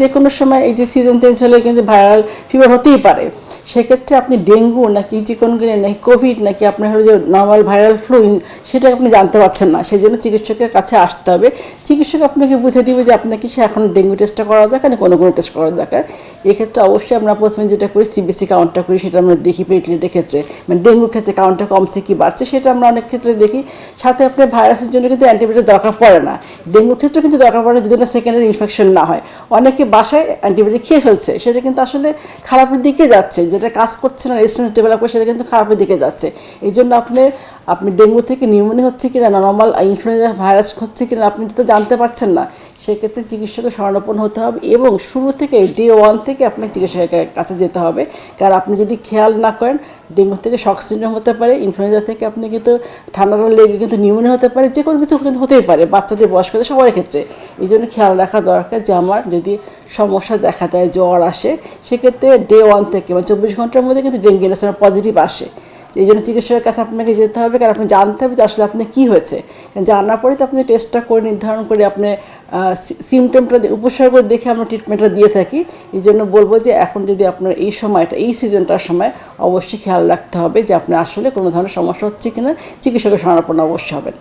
যে কোনো সময় এই যে সিজন চেঞ্জ হলে কিন্তু ভাইরাল ফিভার হতেই পারে। সেক্ষেত্রে আপনি ডেঙ্গু নাকি চিকনগুনিয়া নাকি কোভিড নাকি আপনার হলো যে নর্মাল ভাইরাল ফ্লু সেটা আপনি জানতে পারছেন না, সেই জন্য চিকিৎসকের কাছে আসতে হবে। চিকিৎসক আপনাকে বুঝে দিবে যে আপনাকে সে এখন ডেঙ্গু টেস্টটা করা দরকার নাকি কোনো টেস্ট করা দরকার। এক্ষেত্রে অবশ্যই আমরা প্রথমে যেটা করি সিবিসি কাউন্টটা করি, সেটা আমরা দেখি প্লেটলেটের ক্ষেত্রে, মানে ডেঙ্গুর ক্ষেত্রে কাউন্টটা কমছে কি বাড়ছে সেটা আমরা অনেক ক্ষেত্রে দেখি। সাথে আপনার ভাইরাসের জন্য কিন্তু অ্যান্টিবায়োটিক দরকার পড়ে না, ডেঙ্গুর ক্ষেত্রে কিন্তু দরকার পড়ে যদি না সেকেন্ডারি ইনফেকশন না হয়। অনেকে বাসায় অ্যান্টিবায়োটিক খেয়ে ফেলছে, সেটা কিন্তু আসলে খারাপের দিকে যাচ্ছে, যেটা কাজ করছে না রেজিস্ট্যান্স ডেভেলপ করে সেটা কিন্তু খারাপের দিকে যাচ্ছে। এই জন্য আপনি ডেঙ্গু থেকে নিউমোনিয়া হচ্ছে কিনা নর্মাল ইনফ্লুয়েঞ্জা ভাইরাস হচ্ছে কিনা আপনি তো জানতে পারছেন না, সেক্ষেত্রে চিকিৎসকের শরণাপন্ন হতে হবে এবং শুরু থেকে ডে 1 থেকে আপনার চিকিৎসকের কাছে যেতে হবে। কারণ আপনি যদি খেয়াল না করেন ডেঙ্গু থেকে শক সিনড্রোম হতে পারে, ইনফ্লুয়েঞ্জা থেকে আপনি কিন্তু ঠান্ডাটা লেগে কিন্তু নিউমোনিয়া হতে পারে, যে কোনো কিছু কিন্তু হতেই পারে বাচ্চাদের বয়স্কদের সবার ক্ষেত্রে। এই জন্য খেয়াল রাখা দরকার যে আমার যদি সমস্যা দেখা দেয় জ্বর আসে সেক্ষেত্রে ডে 1 থেকে মানে 24 ঘন্টার মধ্যে কিন্তু ডেঙ্গু ইনফেকশন পজিটিভ আসে। এই জন্য চিকিৎসকের কাছে আপনাকে যেতে হবে, কারণ আপনি জানতে হবে যে আসলে আপনি কী হয়েছে। জানার পরে তো আপনি টেস্টটা করে নির্ধারণ করে আপনার সিমটমটা উপসর্গ দেখে আমরা ট্রিটমেন্টটা দিয়ে থাকি। এই জন্য বলবো যে এখন যদি আপনার এই সময়টা এই সিজনটার সময় অবশ্যই খেয়াল রাখতে হবে যে আপনার আসলে কোনো ধরনের সমস্যা হচ্ছে কিনা, চিকিৎসকের শরণাপন্ন অবশ্যই হবেন।